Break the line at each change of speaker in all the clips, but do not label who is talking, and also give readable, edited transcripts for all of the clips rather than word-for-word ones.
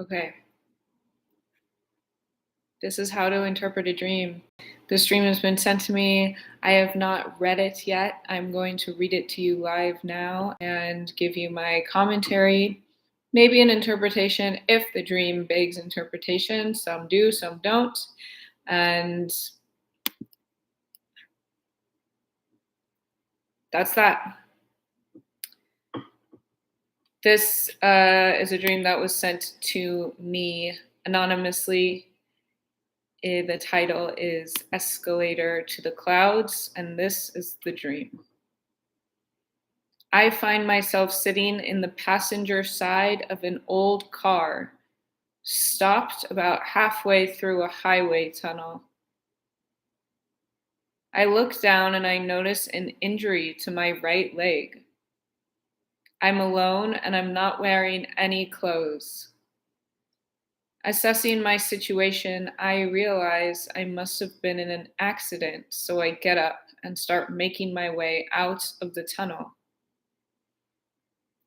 Okay, this is how to interpret a dream. This dream has been sent to me. I have not read it yet. I'm going to read it to you live now and give you my commentary, maybe an interpretation if the dream begs interpretation. Some do, some don't. And that's that. This is a dream that was sent to me anonymously. The title is Escalator to the Clouds, and this is the dream. I find myself sitting in the passenger side of an old car, stopped about halfway through a highway tunnel. I look down and I notice an injury to my right leg. I'm alone and I'm not wearing any clothes. Assessing my situation, I realize I must have been in an accident, so I get up and start making my way out of the tunnel.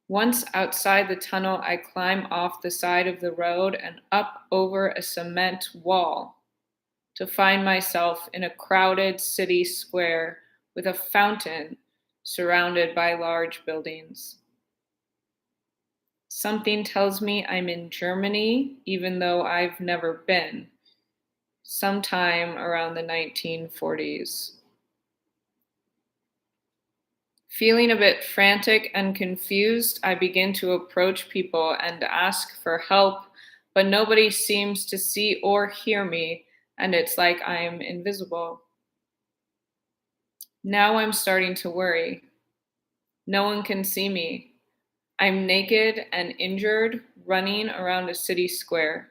Once outside the tunnel, I climb off the side of the road and up over a cement wall to find myself in a crowded city square with a fountain surrounded by large buildings. Something tells me I'm in Germany, even though I've never been, sometime around the 1940s. Feeling a bit frantic and confused, I begin to approach people and ask for help, but nobody seems to see or hear me, and it's like I'm invisible. Now I'm starting to worry. No one can see me. I'm naked and injured, running around a city square.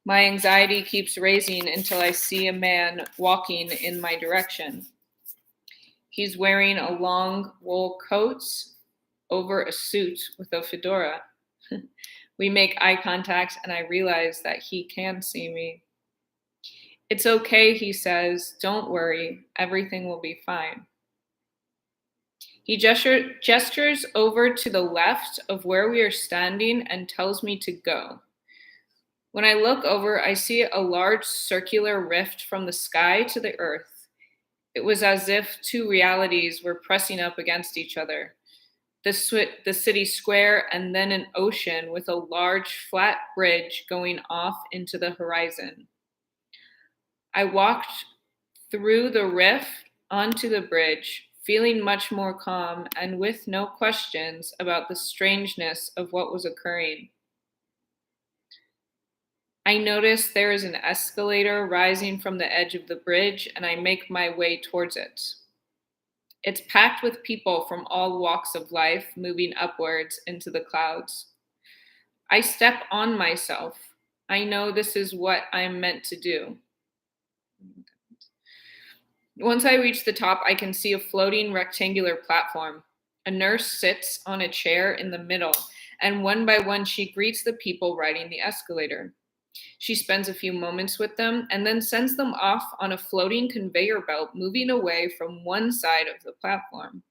My anxiety keeps raising until I see a man walking in my direction. He's wearing a long wool coat over a suit with a fedora. We make eye contact, and I realize that he can see me. It's okay, he says. Don't worry. Everything will be fine. He gestures over to the left of where we are standing and tells me to go. When I look over, I see a large circular rift from the sky to the earth. It was as if two realities were pressing up against each other. The city square and then an ocean with a large flat bridge going off into the horizon. I walked through the rift onto the bridge, feeling much more calm and with no questions about the strangeness of what was occurring. I notice there is an escalator rising from the edge of the bridge, and I make my way towards it. It's packed with people from all walks of life moving upwards into the clouds. I step on myself. I know this is what I'm meant to do. Once I reach the top, I can see a floating rectangular platform. A nurse sits on a chair in the middle, and one by one she greets the people riding the escalator. She spends a few moments with them and then sends them off on a floating conveyor belt moving away from one side of the platform.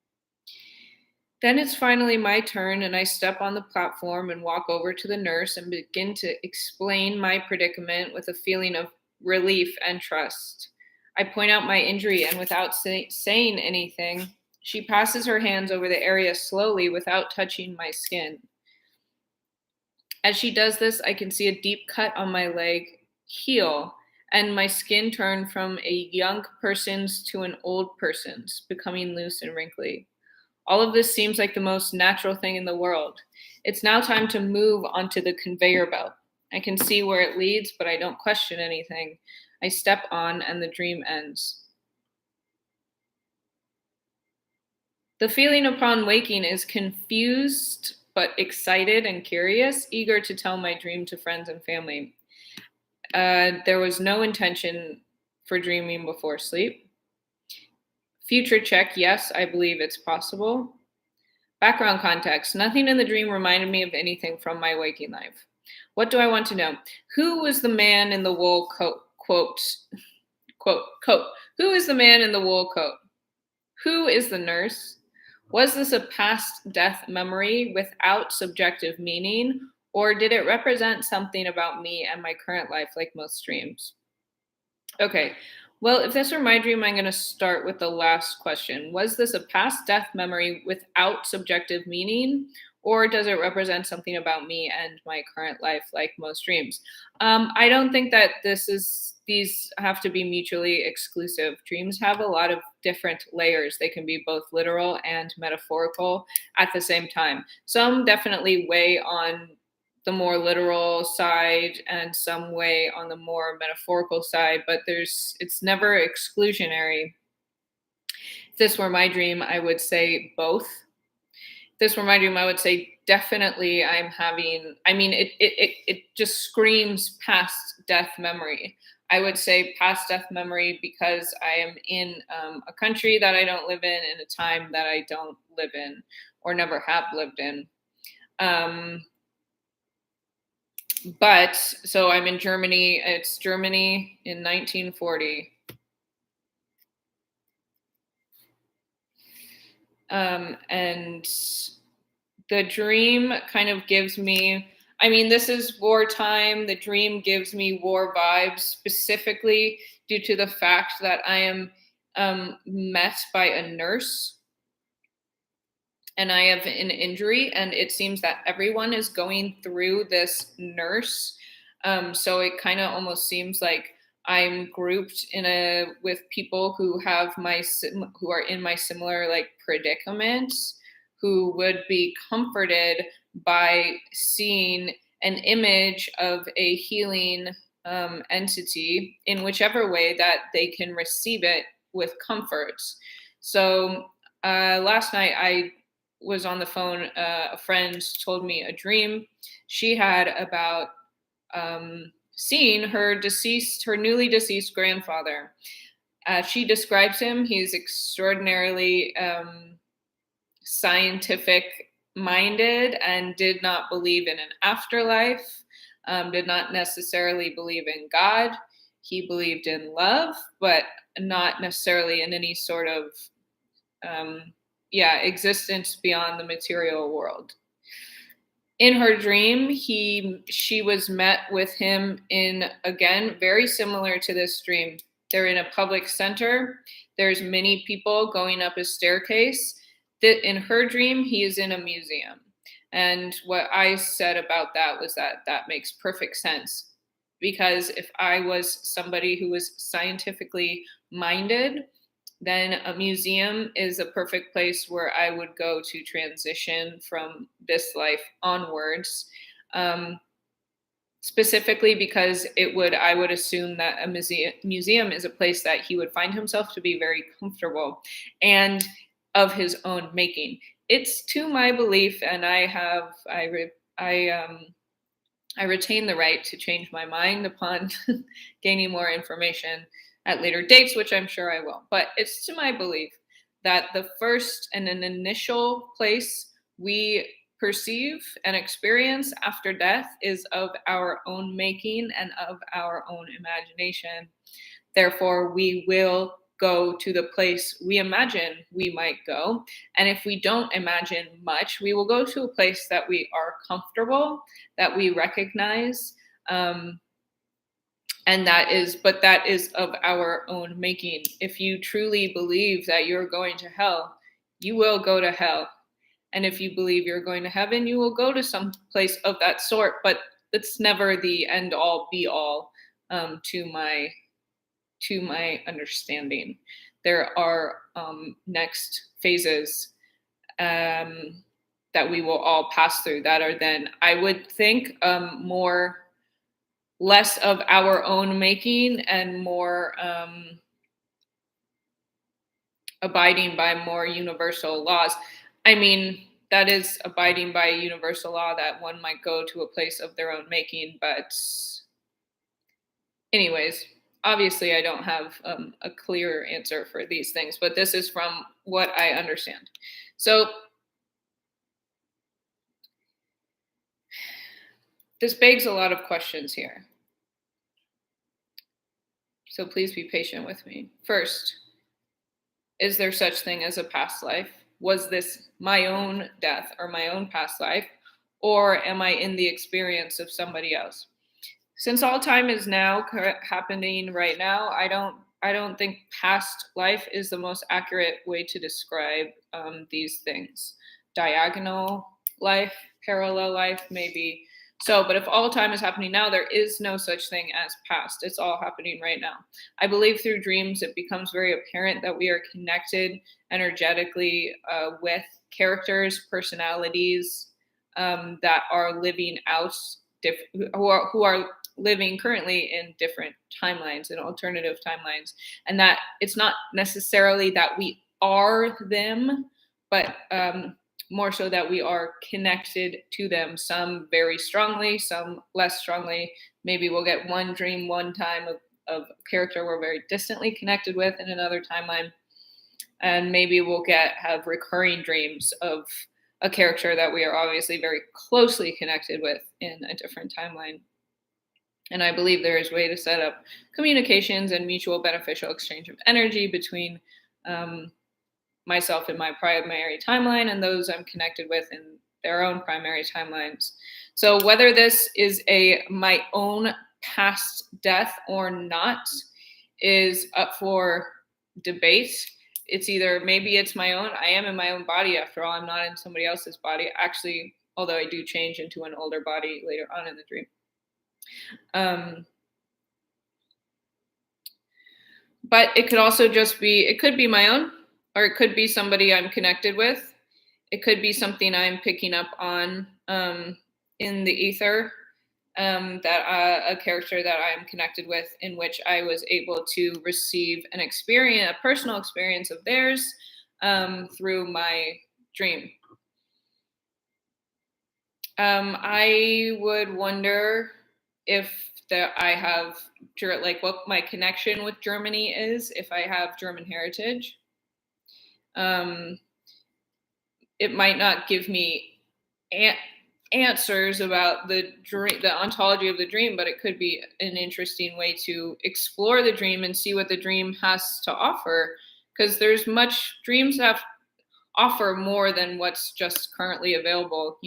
Then it's finally my turn, and I step on the platform and walk over to the nurse and begin to explain my predicament with a feeling of relief and trust. I point out my injury, and without saying anything, she passes her hands over the area slowly without touching my skin. As she does this, I can see a deep cut on my leg heal, and my skin turn from a young person's to an old person's, becoming loose and wrinkly. All of this seems like the most natural thing in the world. It's now time to move onto the conveyor belt. I can see where it leads, but I don't question anything. I step on, and the dream ends. The feeling upon waking is confused but excited and curious, eager to tell my dream to friends and family. There was no intention for dreaming before sleep. Future check, yes, I believe it's possible. Background context. Nothing in the dream reminded me of anything from my waking life. What do I want to know? Who was the man in the wool coat? Quote. Who is the man in the wool coat? Who is the nurse? Was this a past death memory without subjective meaning, Or did it represent something about me and my current life like most dreams? Okay. Well, if this were my dream, I'm going to start with the last question. Was this a past death memory without subjective meaning, or does it represent something about me and my current life, like most dreams? I don't think that these have to be mutually exclusive. Dreams have a lot of different layers. They can be both literal and metaphorical at the same time. Some definitely weigh on the more literal side and some way on the more metaphorical side, but it's never exclusionary. If this were my dream, I would say both. If this were my dream, I would say definitely I'm having, I mean, it just screams past death memory. I would say past death memory because I am in a country that I don't live in a time that I don't live in or never have lived in. But so I'm in Germany. It's Germany in 1940. And the dream kind of gives me, I mean, this is wartime. The dream gives me war vibes, specifically due to the fact that I am met by a nurse and I have an injury, and it seems that everyone is going through this nurse. So it kind of almost seems like I'm grouped with people who have who are in my similar like predicaments, who would be comforted by seeing an image of a healing entity in whichever way that they can receive it with comfort. So last night I was on the phone. A friend told me a dream she had about seeing her newly deceased grandfather. She describes him. He's extraordinarily scientific minded and did not believe in an afterlife, did not necessarily believe in God. He believed in love, but not necessarily in any sort of existence beyond the material world. In her dream, she was met with him in, again, very similar to this dream. They're in a public center. There's many people going up a staircase. In her dream, he is in a museum. And what I said about that was that makes perfect sense. Because if I was somebody who was scientifically minded, then a museum is a perfect place where I would go to transition from this life onwards. Specifically because I would assume that a museum is a place that he would find himself to be very comfortable and of his own making. It's to my belief, and I retain the right to change my mind upon gaining more information at later dates, which I'm sure I will. But it's to my belief that the first and an initial place we perceive and experience after death is of our own making and of our own imagination. Therefore, we will go to the place we imagine we might go. And if we don't imagine much, we will go to a place that we are comfortable, that we recognize. And that is of our own making. If you truly believe that you're going to hell, you will go to hell. And if you believe you're going to heaven, you will go to some place of that sort. But it's never the end all be all to my understanding. There are next phases that we will all pass through that are then, I would think, less of our own making and more abiding by more universal laws. I mean, that is abiding by a universal law that one might go to a place of their own making. But anyways, obviously I don't have a clear answer for these things, but this is from what I understand. So this begs a lot of questions here. So please be patient with me. First, is there such thing as a past life? Was this my own death or my own past life? or am I in the experience of somebody else? Since all time is now happening right now, I don't think past life is the most accurate way to describe these things. Diagonal life, parallel life, maybe. So, but if all time is happening now, there is no such thing as past. It's all happening right now. I believe through dreams, it becomes very apparent that we are connected energetically with characters, personalities that are living out, who are living currently in different timelines and alternative timelines, and that it's not necessarily that we are them, but more so that we are connected to them, some very strongly, some less strongly. Maybe we'll get one dream one time of a character we're very distantly connected with in another timeline, and maybe we'll have recurring dreams of a character that we are obviously very closely connected with in a different timeline. And I believe there is a way to set up communications and mutual beneficial exchange of energy between myself in my primary timeline and those I'm connected with in their own primary timelines. So whether this is my own past death or not is up for debate. It's either, maybe it's my own. I am in my own body after all. I'm not in somebody else's body. Actually, although I do change into an older body later on in the dream. But it could also it could be my own, or it could be somebody I'm connected with. It could be something I'm picking up on in the ether, that a character that I'm connected with, in which I was able to receive a personal experience of theirs through my dream. I would wonder if I have, like, what my connection with Germany is, if I have German heritage. It might not give me answers about the ontology of the dream, but it could be an interesting way to explore the dream and see what the dream has to offer, because dreams offer more than what's just currently available,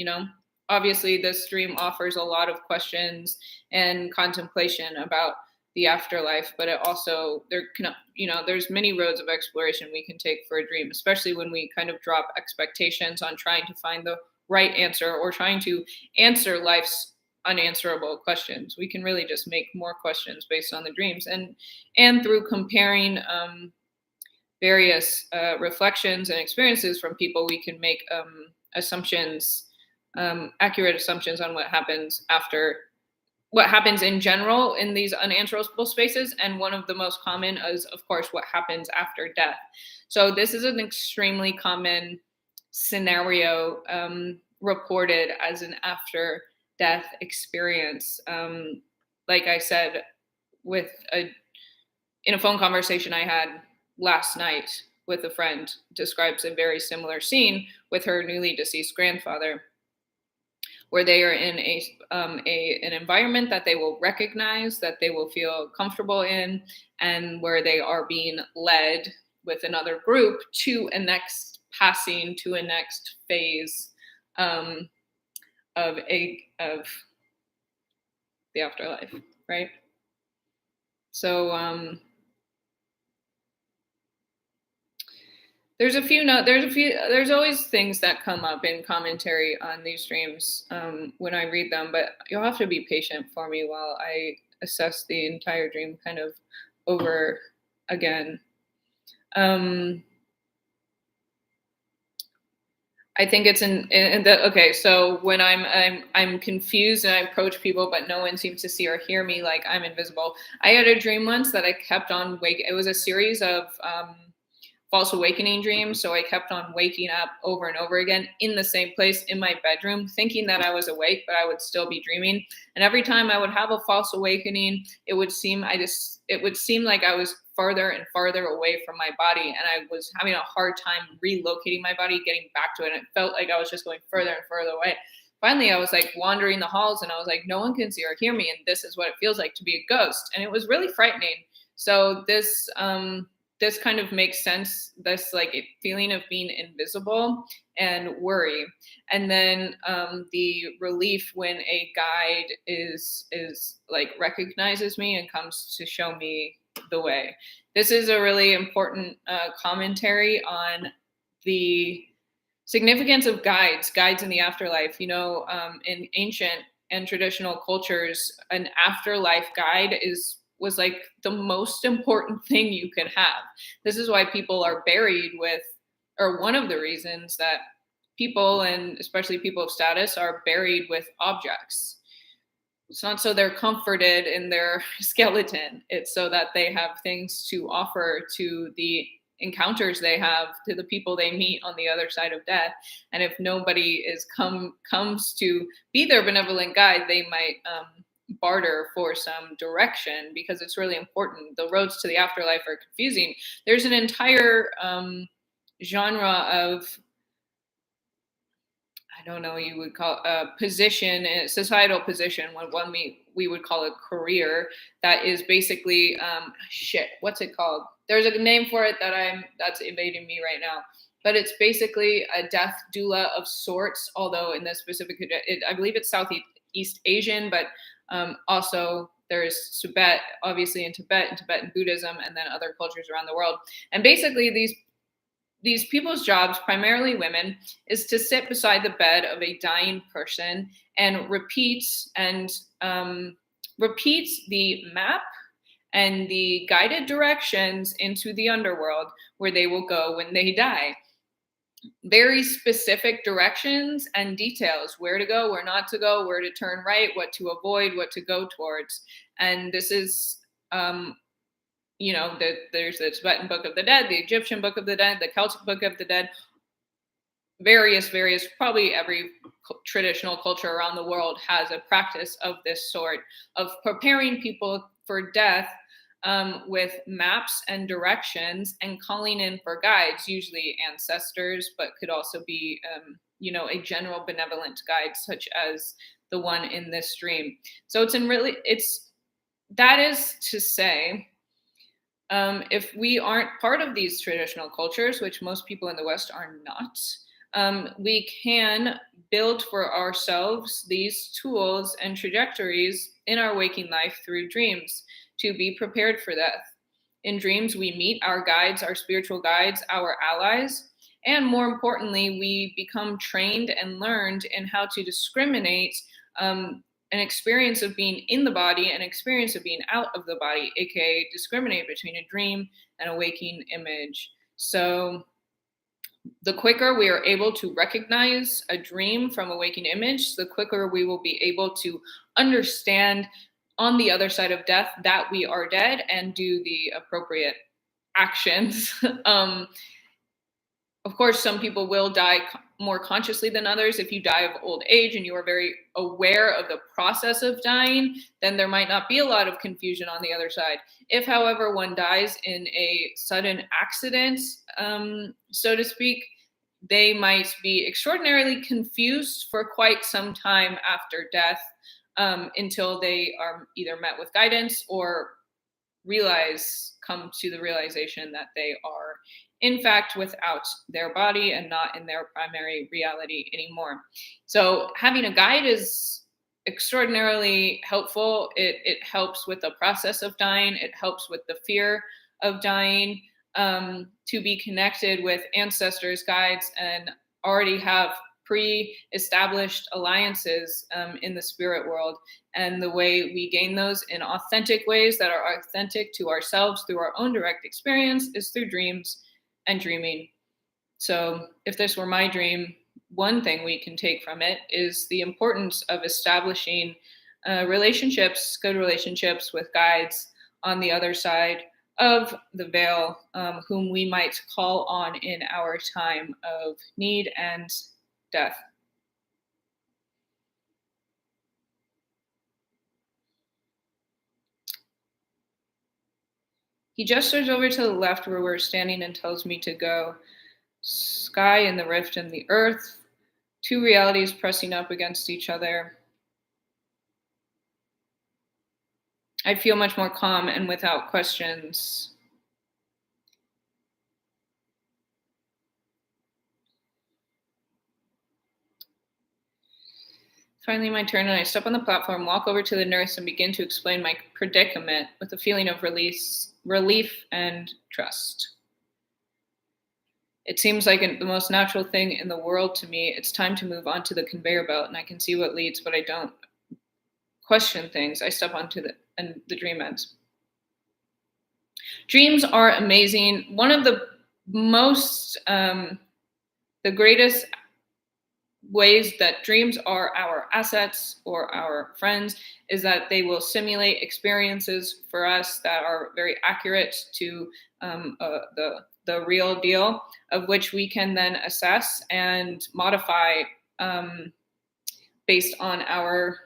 Obviously, this dream offers a lot of questions and contemplation about the afterlife, but it also, there's many roads of exploration we can take for a dream, especially when we kind of drop expectations on trying to find the right answer or trying to answer life's unanswerable questions. We can really just make more questions based on the dreams, and through comparing various reflections and experiences from people, we can make assumptions, accurate assumptions on what happens in general in these unanswerable spaces. And one of the most common is, of course, what happens after death. So this is an extremely common scenario reported as an after death experience. Like I said, in a phone conversation I had last night with a friend, describes a very similar scene with her newly deceased grandfather, where they are in an environment that they will recognize, that they will feel comfortable in, and where they are being led with another group to a next phase of the afterlife, right? So there's always things that come up in commentary on these dreams when I read them, but you'll have to be patient for me while I assess the entire dream kind of over again. I think it's okay. So when I'm confused and I approach people, but no one seems to see or hear me, like I'm invisible. I had a dream once that I kept on waking. It was a series of false awakening dreams. So I kept on waking up over and over again in the same place in my bedroom, thinking that I was awake, but I would still be dreaming. And every time I would have a false awakening, it would seem like I was farther and farther away from my body. And I was having a hard time relocating my body, getting back to it. And it felt like I was just going further and further away. Finally, I was like wandering the halls and I was like, no one can see or hear me. And this is what it feels like to be a ghost. And it was really frightening. So this this kind of makes sense. This like feeling of being invisible and worry, and then the relief when a guide is like recognizes me and comes to show me the way. This is a really important commentary on the significance of guides in the afterlife. In ancient and traditional cultures, an afterlife guide was like the most important thing you could have. This is why people are buried with, or one of the reasons that people, and especially people of status, are buried with objects. It's not so they're comforted in their skeleton. It's so that they have things to offer to the encounters they have, to the people they meet on the other side of death. And if nobody comes to be their benevolent guide, they might barter for some direction, because it's really important. The roads to the afterlife are confusing. There's an entire genre of, I don't know, you would call a position, a societal position, one we would call a career, that is basically what's it called? There's a name for it that's evading me right now, but it's basically a death doula of sorts. Although in this specific, I believe it's Southeast Asian, but also there's Tibet, obviously in Tibetan Buddhism, and then other cultures around the world. And basically these people's jobs, primarily women, is to sit beside the bed of a dying person and repeat the map and the guided directions into the underworld where they will go when they die. Very specific directions and details: where to go, where not to go, where to turn right, what to avoid, what to go towards. And this is there's the Tibetan Book of the Dead, the Egyptian Book of the Dead, the Celtic Book of the Dead, various, probably every traditional culture around the world has a practice of this sort, of preparing people for death with maps and directions, and calling in for guides, usually ancestors, but could also be, a general benevolent guide, such as the one in this dream. So that is to say, if we aren't part of these traditional cultures, which most people in the West are not, we can build for ourselves these tools and trajectories in our waking life through dreams to be prepared for death. In dreams, we meet our guides, our spiritual guides, our allies, and more importantly, we become trained and learned in how to discriminate an experience of being in the body, an experience of being out of the body, aka discriminate between a dream and a waking image. So the quicker we are able to recognize a dream from a waking image, the quicker we will be able to understand on the other side of death that we are dead and do the appropriate actions. Of course, some people will die more consciously than others. If you die of old age and you are very aware of the process of dying, then there might not be a lot of confusion on the other side. If, however, one dies in a sudden accident, so to speak, they might be extraordinarily confused for quite some time after death, until they are either met with guidance or come to the realization that they are in fact without their body and not in their primary reality anymore. So having a guide is extraordinarily helpful. It helps with the process of dying. It helps with the fear of dying, to be connected with ancestors, guides, and already have pre-established alliances in the spirit world. And the way we gain those in authentic ways that are authentic to ourselves through our own direct experience is through dreams and dreaming. So if this were my dream, one thing we can take from it is the importance of establishing relationships, good relationships with guides on the other side of the veil, whom we might call on in our time of need and death. He gestures over to the left where we're standing and tells me to go. Sky and the rift and the earth, two realities pressing up against each other. I feel much more calm and without questions. Finally, my turn, and I step on the platform, walk over to the nurse, and begin to explain my predicament with a feeling of relief, and trust. It seems like the most natural thing in the world to me. It's time to move on to the conveyor belt, and I can see what leads, but I don't question things. I step onto the dream ends. Dreams are amazing. One of the most, the greatest ways that dreams are our assets or our friends is that they will experiences for us that are very accurate to the real deal, of which we can then assess and modify based on our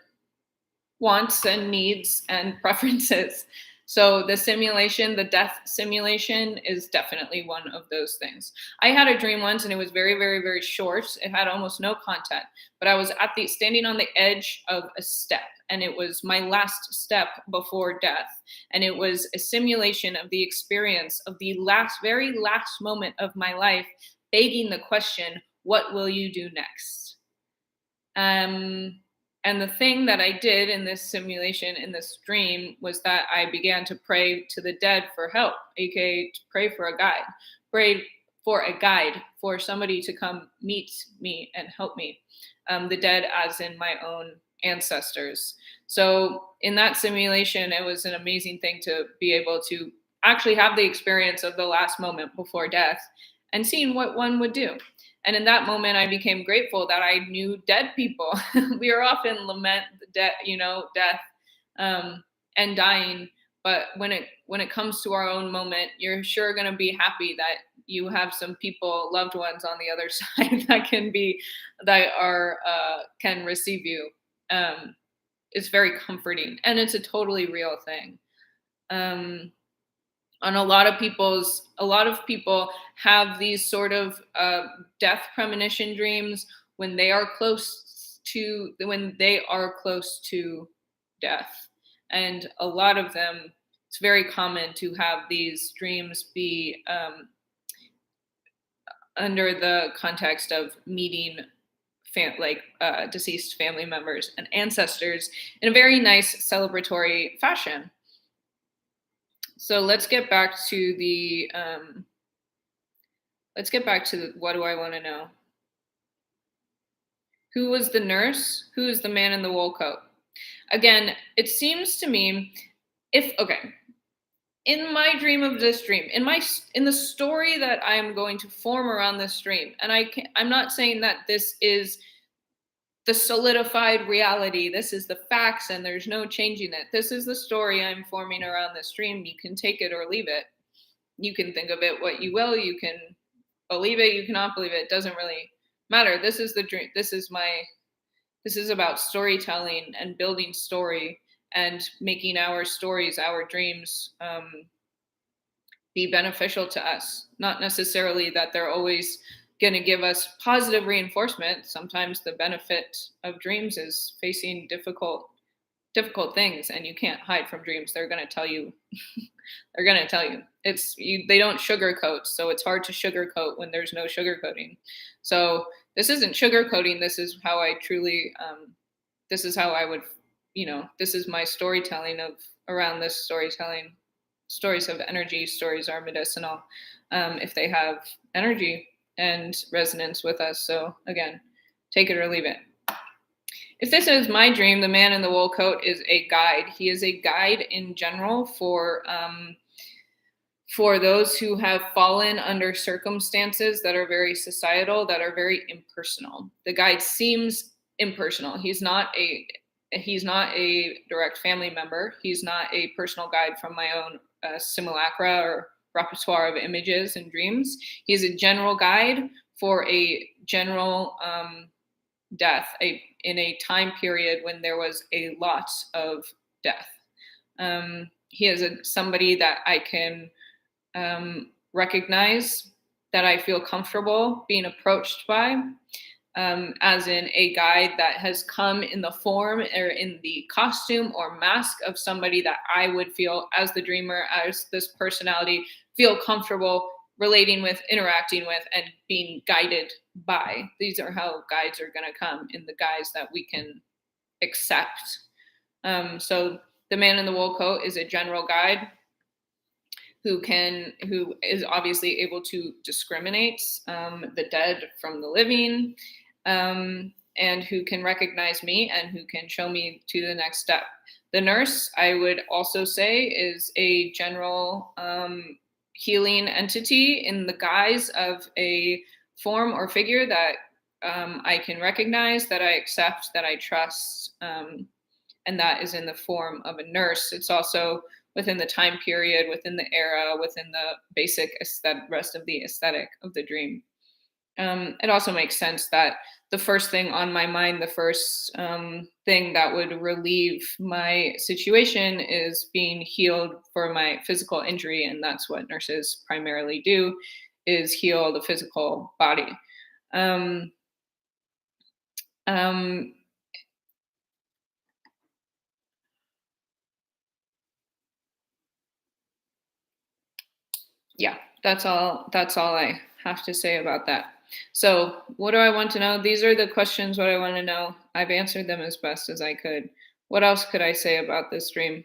wants and needs and preferences. So the death simulation is definitely one of those things. I had a dream once and it was very, very, very short. It had almost no content, but I was standing on the edge of a step, and it was my last step before death. And it was a simulation of the experience of the very last moment of my life, begging the question, what will you do next? And the thing that I did in this simulation, in this dream, was that I began to pray to the dead for help, aka to pray for a guide, for somebody to come meet me and help me. The dead, as in my own ancestors. So in that simulation, it was an amazing thing to be able to actually have the experience of the last moment before death and seeing what one would do. And in that moment, I became grateful that I knew dead people. We are often lament death, and dying. But when it comes to our own moment, you're sure going to be happy that you have some people, loved ones on the other side can receive you. It's very comforting, and it's a totally real thing. On a lot of people have these sort of death premonition dreams when they are close to death. And a lot of them, it's very common to have these dreams be under the context of meeting deceased family members and ancestors in a very nice celebratory fashion. So let's get back to what do I want to know? Who was the nurse? Who is the man in the wool coat? Again, it seems to me in my dream of this dream, in the story that I am going to form around this dream, and I'm not saying that this is the solidified reality. This is the facts and there's no changing it. This is the story I'm forming around this dream. You can take it or leave it. You can think of it what you will. You can believe it. You cannot believe it. It doesn't really matter. This is the dream. This is about storytelling and building story and making our stories, our dreams, be beneficial to us. Not necessarily that they're always going to give us positive reinforcement. Sometimes the benefit of dreams is facing difficult things, and you can't hide from dreams. They're going to tell you. They're going to tell you. They don't sugarcoat, so it's hard to sugarcoat when there's no sugarcoating. So this isn't sugarcoating. This is how I truly. This is how I would. This is my storytelling around this storytelling. Stories have energy. Stories are medicinal if they have energy and resonance with us. So again, take it or leave it. If this is my dream, the man in the wool coat is a guide. He is a guide in general for those who have fallen under circumstances that are very societal, that are very impersonal. The guide seems impersonal. He's not a direct family member. He's not a personal guide from my own simulacra or repertoire of images and dreams. He's a general guide for a general death in a time period when there was a lot of death. He is somebody that I can recognize, that I feel comfortable being approached by, as in a guide that has come in the form or in the costume or mask of somebody that I would feel, as the dreamer, as this personality, feel comfortable relating with, interacting with, and being guided by. These are how guides are going to come, in the guise that we can accept. So the man in the wool coat is a general guide who is obviously able to discriminate the dead from the living, and who can recognize me and who can show me to the next step. The nurse, I would also say, is a general healing entity in the guise of a form or figure that I can recognize, that I accept, that I trust, and that is in the form of a nurse. It's also within the time period, within the era, within the basic rest of the aesthetic of the dream. It also makes sense that the first thing on my mind, the first thing that would relieve my situation is being healed for my physical injury, and that's what nurses primarily do, is heal the physical body. Um, um, yeah, that's all I have to say about that. So what do I want to know? These are the questions, what I want to know. I've answered them as best as I could. What else could I say about this dream?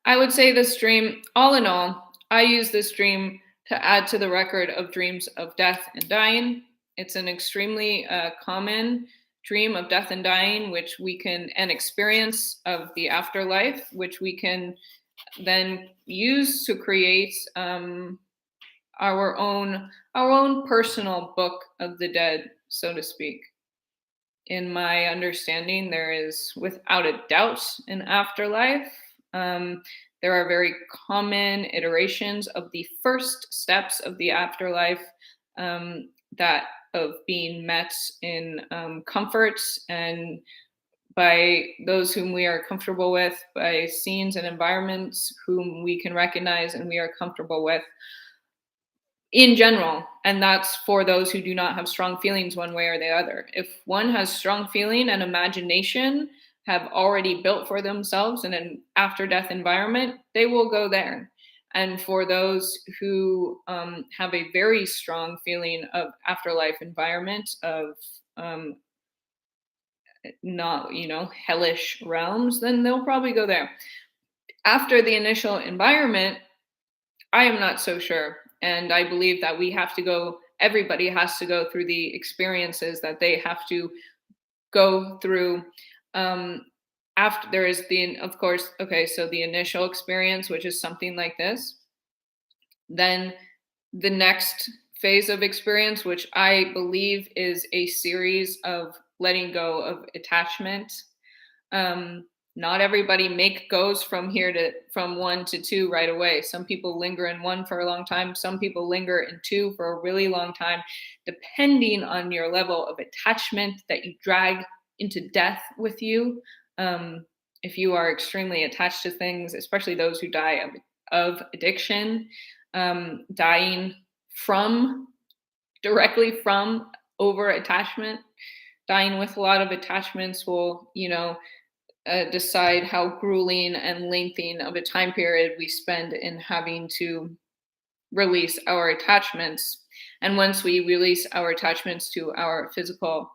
I would say this dream, all in all, I use this dream to add to the record of dreams of death and dying. It's an extremely common dream of death and dying, which we can, an experience of the afterlife, which we can then use to create our own personal book of the dead, so to speak. In my understanding, there is without a doubt an afterlife. There are very common iterations of the first steps of the afterlife, that of being met in comfort and by those whom we are comfortable with, by scenes and environments whom we can recognize and we are comfortable with in general. And that's for those who do not have strong feelings one way or the other. If one has strong feeling and imagination have already built for themselves in an after death environment, they will go there. And for those who have a very strong feeling of afterlife environment, of not, hellish realms, then they'll probably go there. After the initial environment, I am not so sure. And I believe that everybody has to go through the experiences that they have to go through. After there is of course, okay, so the initial experience, which is something like this, then the next phase of experience, which I believe is a series of letting go of attachment. Not everybody goes from one to two right away. Some people linger in one for a long time. Some people linger in two for a really long time, depending on your level of attachment that you drag into death with you. If you are extremely attached to things, especially those who die of addiction, dying directly from over attachment, dying with a lot of attachments will, decide how grueling and lengthy of a time period we spend in having to release our attachments. And once we release our attachments to our physical,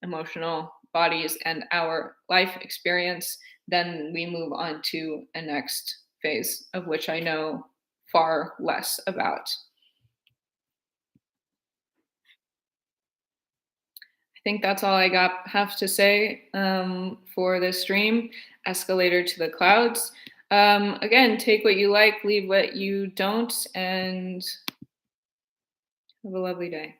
emotional bodies and our life experience, then we move on to a next phase, of which I know far less about. I think that's all I have to say for this stream. Escalator to the clouds. Again, take what you like, leave what you don't, and have a lovely day.